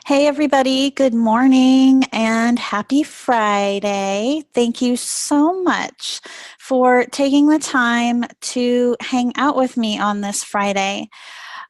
Hey, everybody. Good morning and happy Friday. Thank you so much for taking the time to hang out with me on this Friday.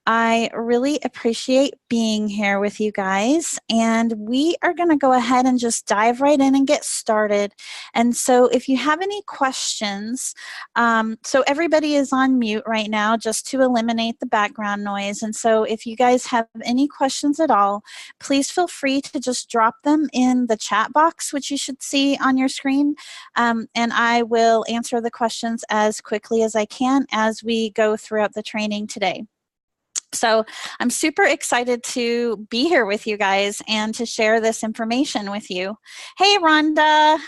I really appreciate being here with you guys, and we are going to go ahead and just dive right in and get started. And so, if you have any questions, so everybody is on mute right now just to eliminate the background noise. And so, if you guys have any questions at all, please feel free to just drop them in the chat box, which you should see on your screen, and I will answer the questions as quickly as I can as we go throughout the training today. So I'm super excited to be here with you guys and to share this information with you. Hey, Rhonda.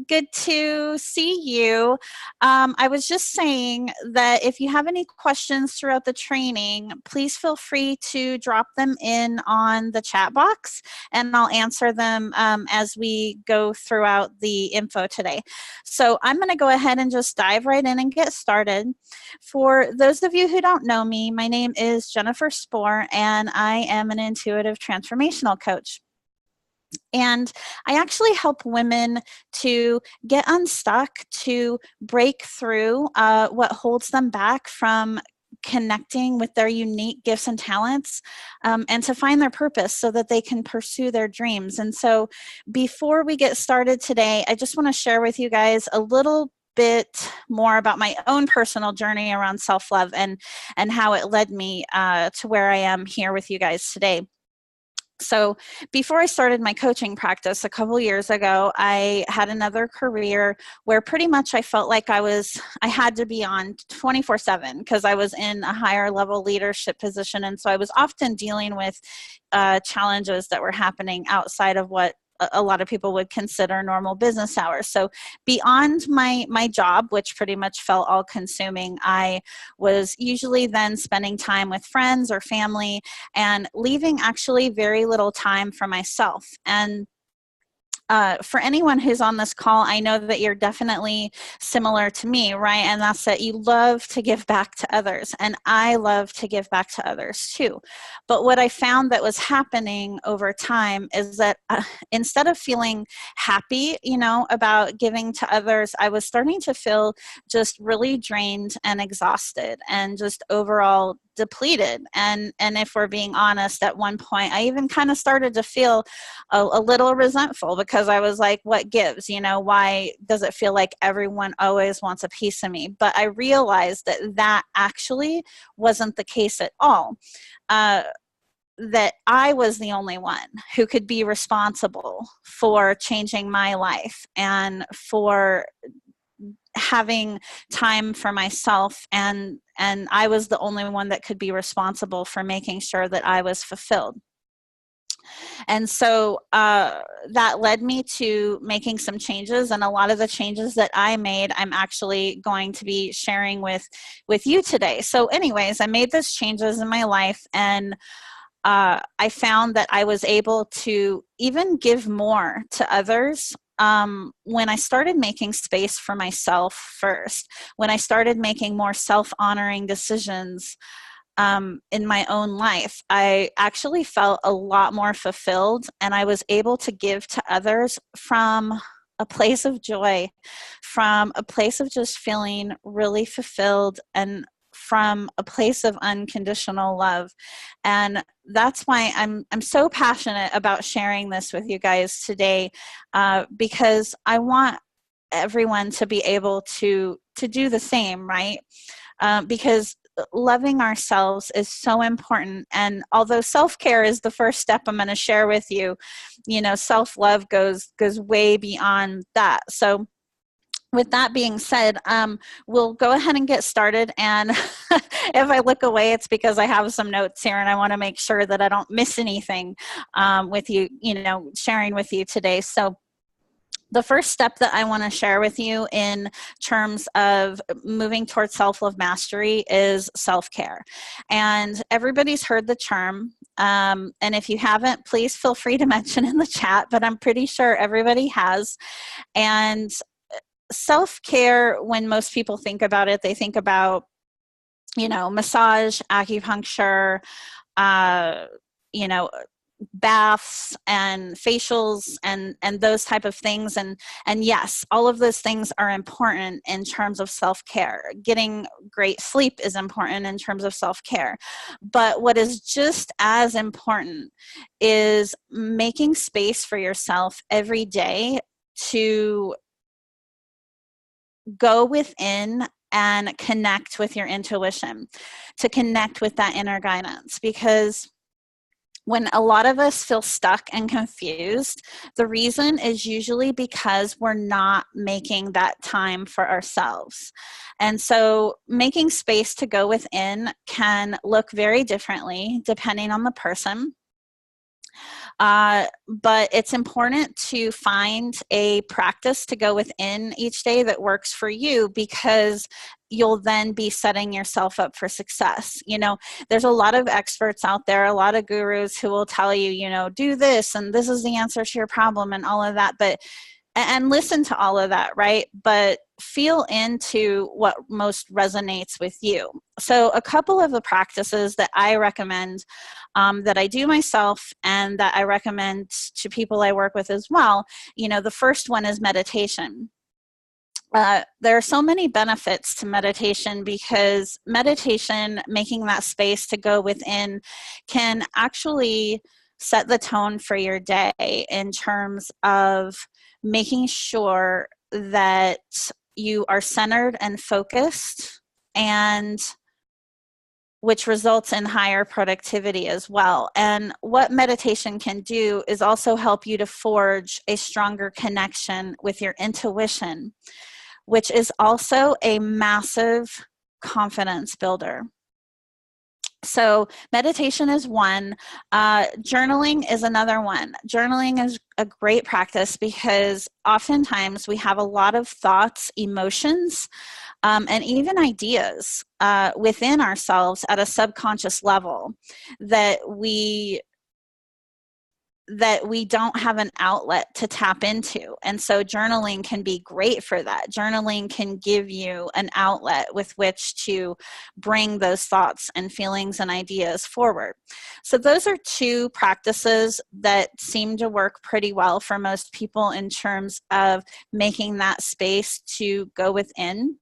Good to see you. I was just saying that if you have any questions throughout the training, please feel free to drop them in on the chat box, and I'll answer them as we go throughout the info today. So I'm going to go ahead and just dive right in and get started. For those of you who don't know me, my name is Jennifer Spohr, and I am an intuitive transformational coach. And I actually help women to get unstuck, to break through what holds them back from connecting with their unique gifts and talents, and to find their purpose so that they can pursue their dreams. And so before we get started today, I just want to share with you guys a little bit more about my own personal journey around self-love and how it led me to where I am here with you guys today. So before I started my coaching practice a couple years ago, I had another career where pretty much I felt like I had to be on 24/7 because I was in a higher level leadership position. And so I was often dealing with challenges that were happening outside of what a lot of people would consider normal business hours. So beyond my job, which pretty much felt all consuming, I was usually then spending time with friends or family and leaving actually very little time for myself. And for anyone who's on this call, I know that you're definitely similar to me, right? And that's that you love to give back to others. And I love to give back to others too. But what I found that was happening over time is that instead of feeling happy, about giving to others, I was starting to feel just really drained and exhausted and just overall depleted. And if we're being honest, at one point, I even kind of started to feel a little resentful because I was like, what gives? Why does it feel like everyone always wants a piece of me? But I realized that actually wasn't the case at all. That I was the only one who could be responsible for changing my life and for having time for myself, and I was the only one that could be responsible for making sure that I was fulfilled. And so that led me to making some changes, and a lot of the changes that I made, I'm actually going to be sharing with you today. So anyways, I made those changes in my life, and I found that I was able to even give more to others when I started making space for myself first, when I started making more self-honoring decisions in my own life. I actually felt a lot more fulfilled, and I was able to give to others from a place of joy, from a place of just feeling really fulfilled, and from a place of unconditional love. And that's why I'm so passionate about sharing this with you guys today, because I want everyone to be able to do the same, right? Because loving ourselves is so important. And although self-care is the first step I'm going to share with you, self-love goes way beyond that. So with that being said, we'll go ahead and get started. And if I look away, it's because I have some notes here and I want to make sure that I don't miss anything with you, sharing with you today. So the first step that I want to share with you in terms of moving towards self-love mastery is self-care. And everybody's heard the term. And if you haven't, please feel free to mention in the chat, but I'm pretty sure everybody has. And self-care, when most people think about it, they think about, massage, acupuncture, you know, baths and facials and those type of things, and yes, all of those things are important in terms of self-care. Getting great sleep is important in terms of self-care, but what is just as important is making space for yourself every day to go within and connect with your intuition, to connect with that inner guidance. Because when a lot of us feel stuck and confused, the reason is usually because we're not making that time for ourselves. And so making space to go within can look very differently depending on the person. But it's important to find a practice to go within each day that works for you, because you'll then be setting yourself up for success. You know, there's a lot of experts out there, a lot of gurus who will tell you, you know, do this and this is the answer to your problem and all of that. But and listen to all of that, right? But feel into what most resonates with you. So a couple of the practices that I recommend, that I do myself and that I recommend to people I work with as well, you know, the first one is meditation. There are so many benefits to meditation, because meditation, making that space to go within, can actually set the tone for your day in terms of making sure that you are centered and focused, and which results in higher productivity as well. And what meditation can do is also help you to forge a stronger connection with your intuition, which is also a massive confidence builder. So meditation is one. Journaling is another one. Journaling is a great practice because oftentimes we have a lot of thoughts, emotions, and even ideas within ourselves at a subconscious level that we don't have an outlet to tap into. And so journaling can be great for that. Journaling can give you an outlet with which to bring those thoughts and feelings and ideas forward. So those are two practices that seem to work pretty well for most people in terms of making that space to go within.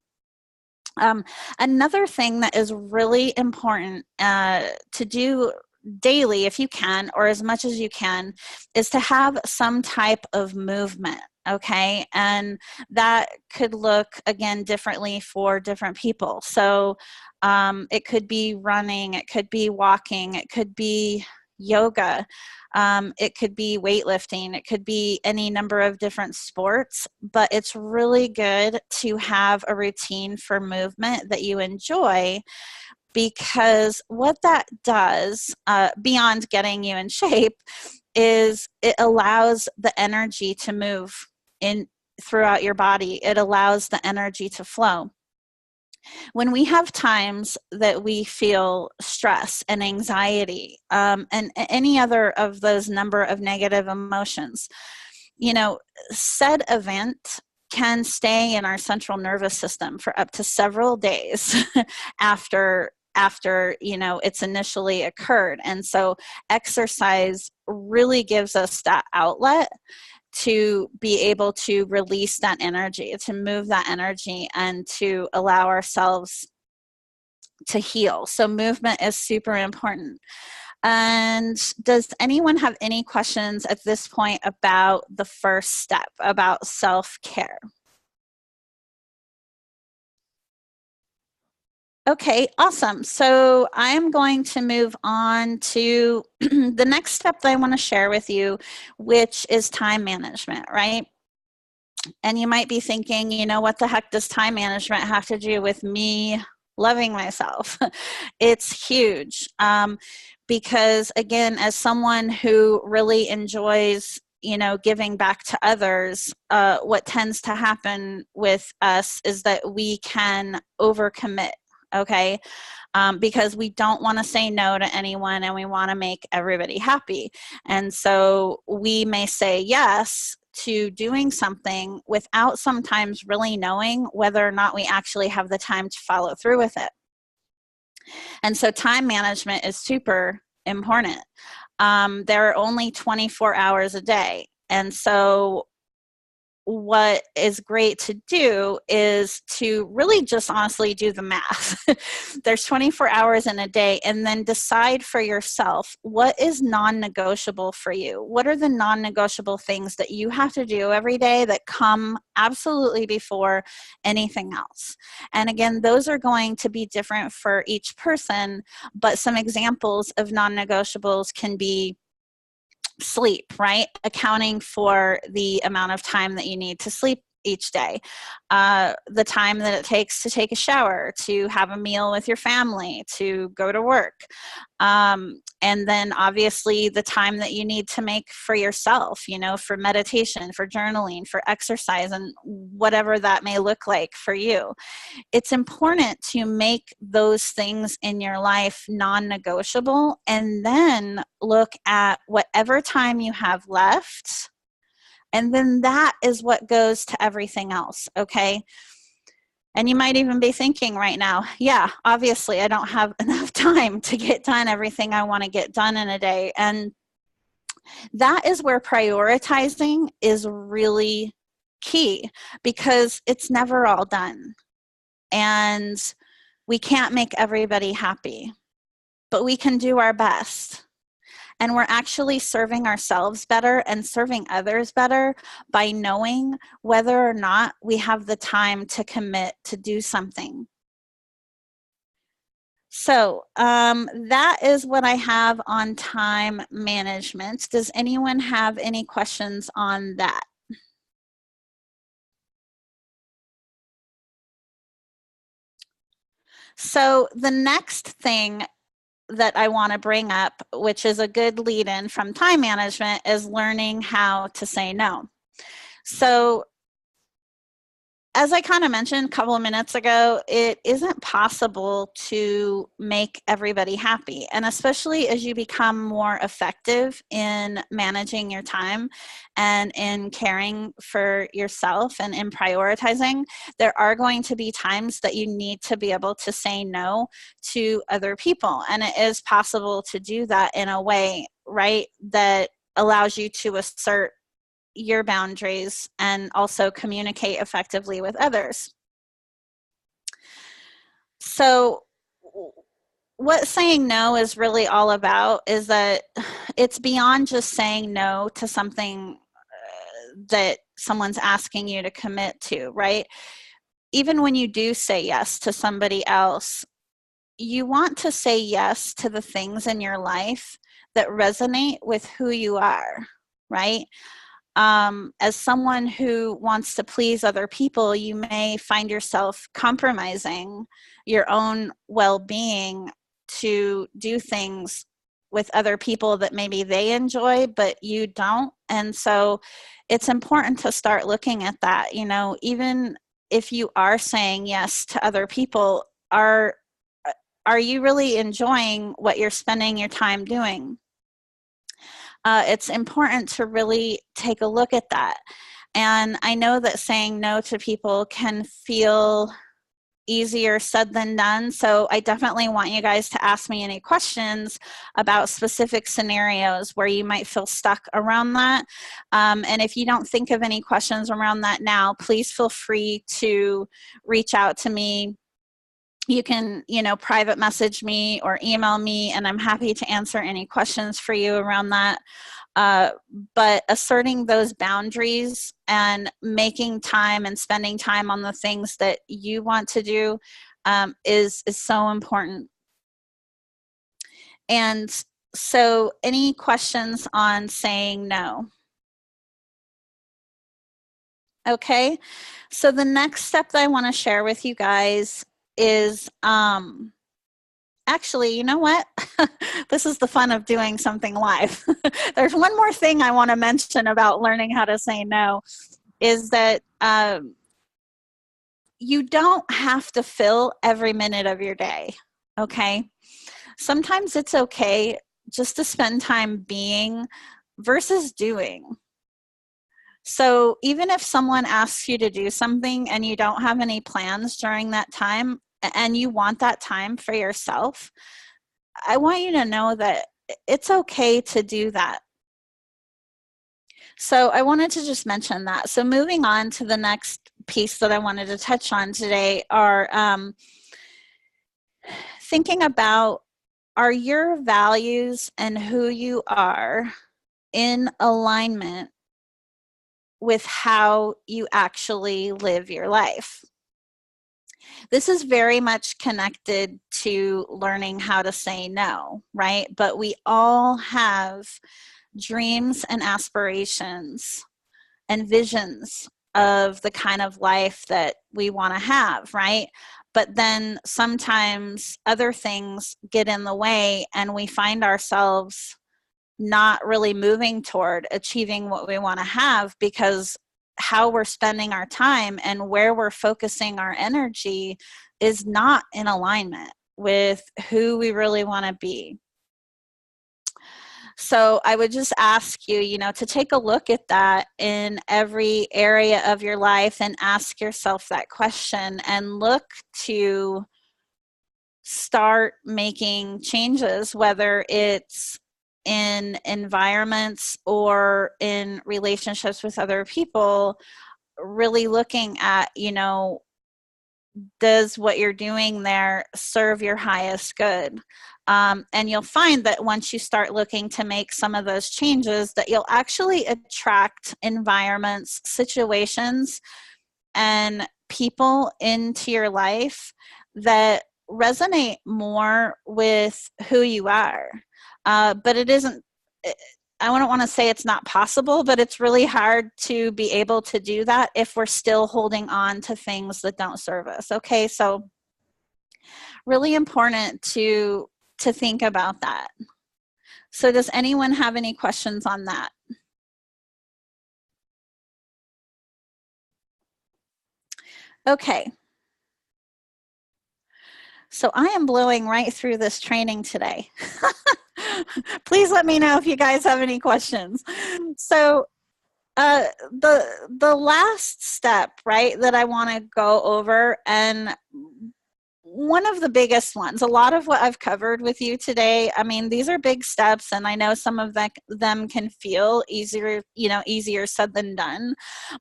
Another thing that is really important to do daily, if you can, or as much as you can, is to have some type of movement. Okay. And that could look, again, differently for different people. So it could be running, it could be walking, it could be yoga. It could be weightlifting, it could be any number of different sports, but it's really good to have a routine for movement that you enjoy, because what that does, beyond getting you in shape, is it allows the energy to move in throughout your body. It allows the energy to flow. When we have times that we feel stress and anxiety, and any other of those number of negative emotions, you know, said event can stay in our central nervous system for up to several days after you know it's initially occurred. And so exercise really gives us that outlet to be able to release that energy, to move that energy, and to allow ourselves to heal. So movement is super important. And does anyone have any questions at this point about the first step, about self-care? Okay, awesome. So I'm going to move on to the next step that I want to share with you, which is time management, right? And you might be thinking, you know, what the heck does time management have to do with me loving myself? It's huge. Because again, as someone who really enjoys, you know, giving back to others, what tends to happen with us is that we can overcommit. Okay. Because we don't want to say no to anyone and we want to make everybody happy. And so we may say yes to doing something without sometimes really knowing whether or not we actually have the time to follow through with it. And so time management is super important. There are only 24 hours a day. And so what is great to do is to really just honestly do the math. There's 24 hours in a day, and then decide for yourself what is non-negotiable for you. What are the non-negotiable things that you have to do every day that come absolutely before anything else? And again, those are going to be different for each person, but some examples of non-negotiables can be sleep, right? Accounting for the amount of time that you need to sleep each day, the time that it takes to take a shower, to have a meal with your family, to go to work, and then obviously the time that you need to make for yourself, you know, for meditation, for journaling, for exercise, and whatever that may look like for you. It's important to make those things in your life non-negotiable, and then look at whatever time you have left, and then that is what goes to everything else, okay? And you might even be thinking right now, yeah, obviously I don't have enough time to get done everything I want to get done in a day. And that is where prioritizing is really key, because it's never all done. And we can't make everybody happy, but we can do our best. And we're actually serving ourselves better and serving others better by knowing whether or not we have the time to commit to do something. So that is what I have on time management. Does anyone have any questions on that? So the next thing that I want to bring up, which is a good lead-in from time management, is learning how to say no. So as I kind of mentioned a couple of minutes ago, it isn't possible to make everybody happy. And especially as you become more effective in managing your time and in caring for yourself and in prioritizing, there are going to be times that you need to be able to say no to other people. And it is possible to do that in a way, right, that allows you to assert your boundaries and also communicate effectively with others. So what saying no is really all about is that it's beyond just saying no to something that someone's asking you to commit to, right? Even when you do say yes to somebody else, you want to say yes to the things in your life that resonate with who you are, right? As someone who wants to please other people, you may find yourself compromising your own well-being to do things with other people that maybe they enjoy, but you don't. And so it's important to start looking at that. You know, even if you are saying yes to other people, are you really enjoying what you're spending your time doing? It's important to really take a look at that. And I know that saying no to people can feel easier said than done. So I definitely want you guys to ask me any questions about specific scenarios where you might feel stuck around that. And if you don't think of any questions around that now, please feel free to reach out to me. You can, you know, private message me or email me, and I'm happy to answer any questions for you around that. But asserting those boundaries and making time and spending time on the things that you want to do is so important. And so any questions on saying no? Okay, so the next step that I want to share with you guys is actually, you know what? This is the fun of doing something live. There's one more thing I want to mention about learning how to say no, is that you don't have to fill every minute of your day, okay? Sometimes it's okay just to spend time being versus doing. So even if someone asks you to do something and you don't have any plans during that time and you want that time for yourself, I want you to know that it's okay to do that. So I wanted to just mention that. So moving on to the next piece that I wanted to touch on today are thinking about, are your values and who you are in alignment with how you actually live your life? This is very much connected to learning how to say no, right? But we all have dreams and aspirations and visions of the kind of life that we want to have, right? But then sometimes other things get in the way and we find ourselves not really moving toward achieving what we want to have, because how we're spending our time and where we're focusing our energy is not in alignment with who we really want to be. So I would just ask you, to take a look at that in every area of your life and ask yourself that question and look to start making changes, whether it's in environments or in relationships with other people, really looking at, does what you're doing there serve your highest good? And you'll find that once you start looking to make some of those changes, that you'll actually attract environments, situations, and people into your life that resonate more with who you are. But it isn't, I don't want to say it's not possible, but it's really hard to be able to do that if we're still holding on to things that don't serve us. Okay, so really important to think about that. So does anyone have any questions on that? Okay. So I am blowing right through this training today. Please let me know if you guys have any questions. So the last step, right, that I want to go over, and one of the biggest ones, a lot of what I've covered with you today, I mean, these are big steps, and I know some of them can feel easier said than done.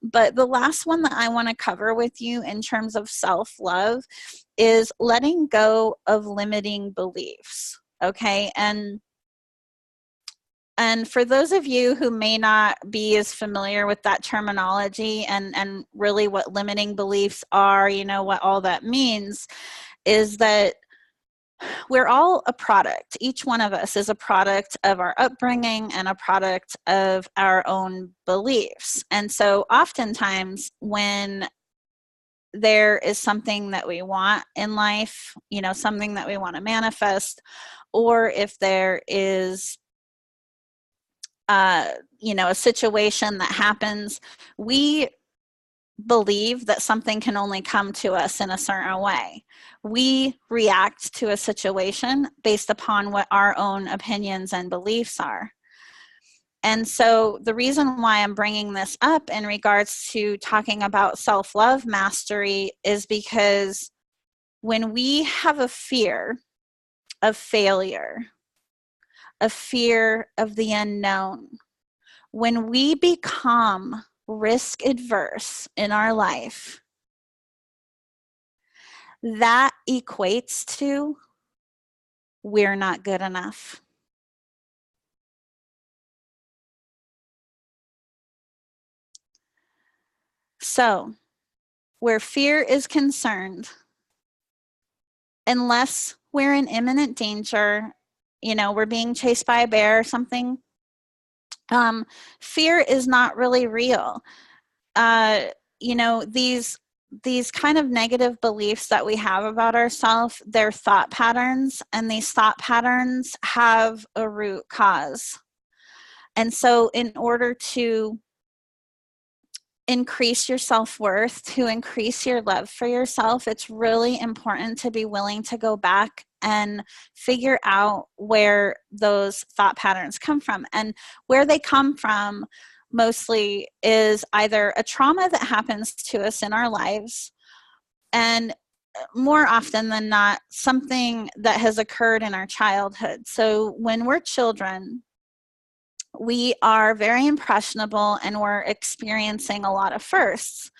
But the last one that I want to cover with you in terms of self-love is letting go of limiting beliefs. Okay. And for those of you who may not be as familiar with that terminology and really what limiting beliefs are, what all that means is that we're all a product. Each one of us is a product of our upbringing and a product of our own beliefs. And so oftentimes when there is something that we want in life, something that we want to manifest, or if there is a situation that happens, we believe that something can only come to us in a certain way. We react to a situation based upon what our own opinions and beliefs are. And so the reason why I'm bringing this up in regards to talking about self-love mastery is because when we have a fear of failure, a fear of the unknown, when we become risk adverse in our life, that equates to we're not good enough. So, where fear is concerned, unless we're in imminent danger, we're being chased by a bear or something, fear is not really real. These kind of negative beliefs that we have about ourselves, they're thought patterns, and these thought patterns have a root cause. And so in order to increase your self-worth, to increase your love for yourself, it's really important to be willing to go back and figure out where those thought patterns come from. And where they come from mostly is either a trauma that happens to us in our lives, and more often than not, something that has occurred in our childhood. So when we're children, we are very impressionable and we're experiencing a lot of firsts.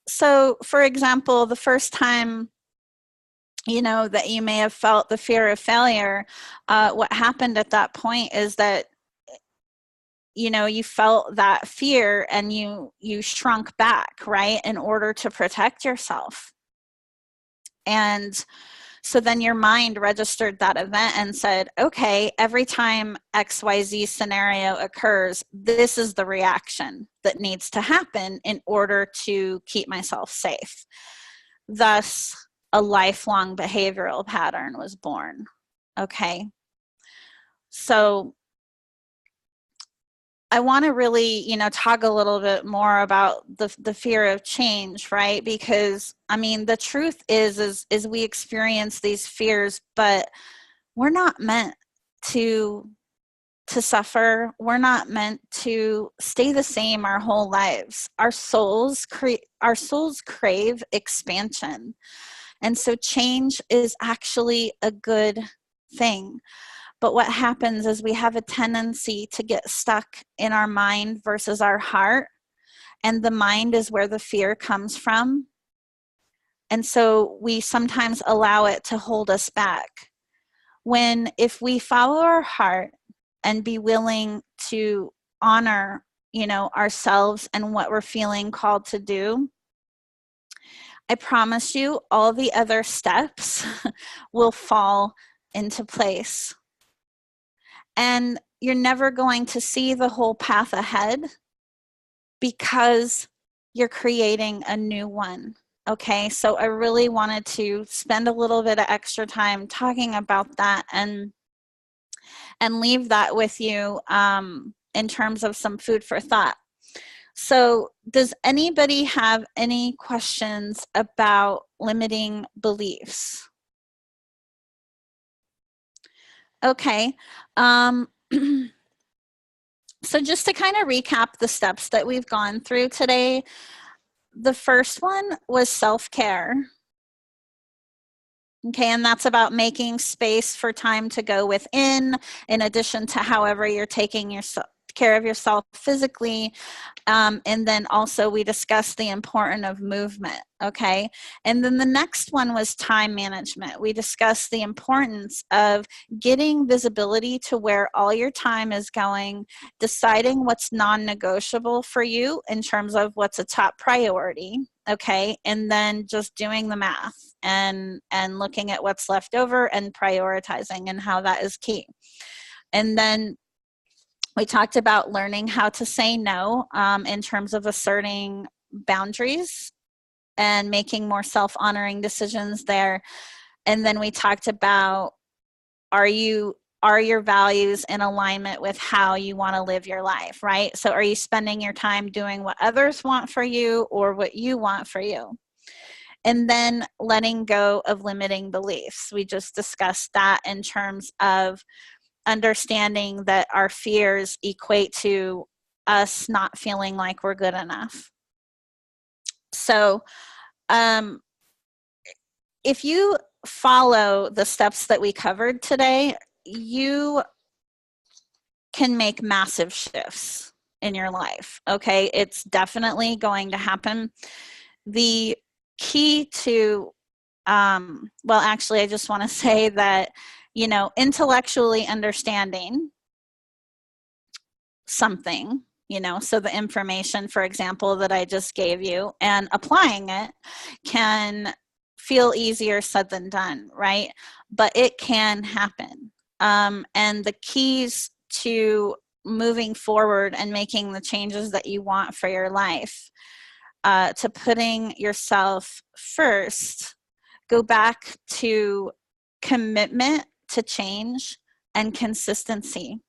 So, for example, the first time that you may have felt the fear of failure, what happened at that point is that you felt that fear and you shrunk back, right, in order to protect yourself. And so then your mind registered that event and said, okay, every time XYZ scenario occurs, this is the reaction that needs to happen in order to keep myself safe. Thus, a lifelong behavioral pattern was born. Okay. So I want to really, talk a little bit more about the fear of change, right? Because I mean, the truth is we experience these fears, but we're not meant to suffer. We're not meant to stay the same our whole lives. Our souls crave expansion. And so change is actually a good thing. But what happens is we have a tendency to get stuck in our mind versus our heart. And the mind is where the fear comes from. And so we sometimes allow it to hold us back. When if we follow our heart and be willing to honor, ourselves and what we're feeling called to do, I promise you all the other steps will fall into place. And you're never going to see the whole path ahead because you're creating a new one. Okay, so I really wanted to spend a little bit of extra time talking about that and leave that with you in terms of some food for thought. So does anybody have any questions about limiting beliefs? Okay. So just to kind of recap the steps that we've gone through today, the first one was self-care. Okay, and that's about making space for time to go within, in addition to however you're taking care of yourself physically. And then also we discussed the importance of movement, okay? And then the next one was time management. We discussed the importance of getting visibility to where all your time is going, deciding what's non-negotiable for you in terms of what's a top priority, okay? And then just doing the math and looking at what's left over and prioritizing and how that is key. And then we talked about learning how to say no in terms of asserting boundaries and making more self-honoring decisions there. And then we talked about, are your values in alignment with how you want to live your life, right? So are you spending your time doing what others want for you or what you want for you? And then letting go of limiting beliefs. We just discussed that in terms of understanding that our fears equate to us not feeling like we're good enough. So if you follow the steps that we covered today, you can make massive shifts in your life, okay? It's definitely going to happen. The key to, well, actually, I just want to say that, intellectually understanding something, so the information, for example, that I just gave you and applying it can feel easier said than done, right? But it can happen. And the keys to moving forward and making the changes that you want for your life, to putting yourself first, go back to commitment to change and consistency.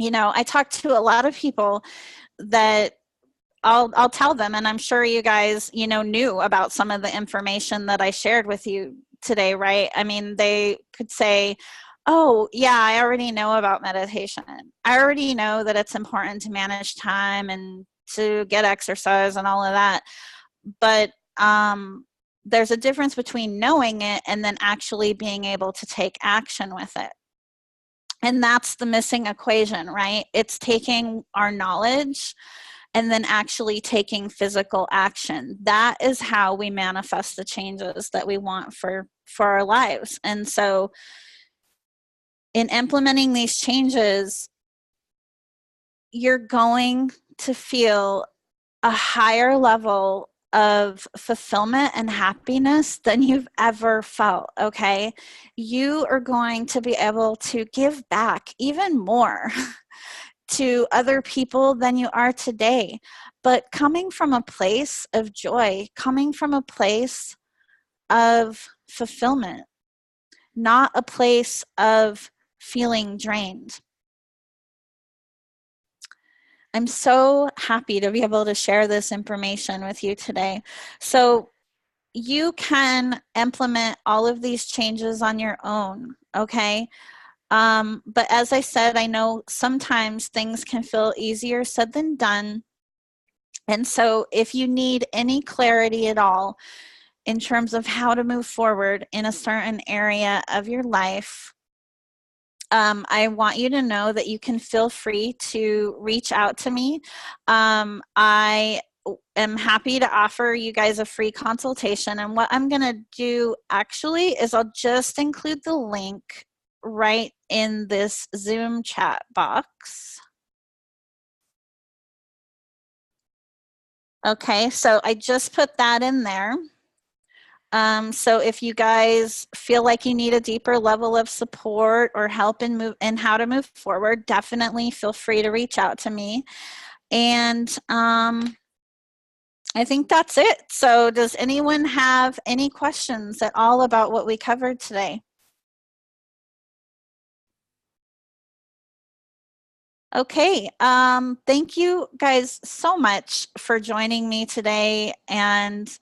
I talk to a lot of people that I'll tell them, and I'm sure you guys, knew about some of the information that I shared with you today, right? I mean, they could say, oh, yeah, I already know about meditation. I already know that it's important to manage time and to get exercise and all of that. But there's a difference between knowing it and then actually being able to take action with it. And that's the missing equation, right? It's taking our knowledge and then actually taking physical action. That is how we manifest the changes that we want for our lives. And so in implementing these changes, you're going to feel a higher level of fulfillment and happiness than you've ever felt, okay? You are going to be able to give back even more to other people than you are today, but coming from a place of joy, coming from a place of fulfillment, not a place of feeling drained. I'm so happy to be able to share this information with you today. So you can implement all of these changes on your own, okay? But as I said, I know sometimes things can feel easier said than done. And so if you need any clarity at all in terms of how to move forward in a certain area of your life, I want you to know that you can feel free to reach out to me. I am happy to offer you guys a free consultation. And what I'm going to do actually is I'll just include the link right in this Zoom chat box. Okay, so I just put that in there. So if you guys feel like you need a deeper level of support or help in how to move forward, definitely feel free to reach out to me. And I think that's it. So does anyone have any questions at all about what we covered today? Okay, thank you guys so much for joining me today, and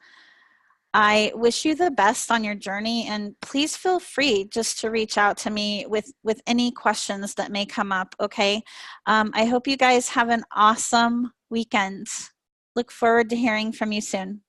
I wish you the best on your journey, and please feel free just to reach out to me with any questions that may come up, okay? I hope you guys have an awesome weekend. Look forward to hearing from you soon.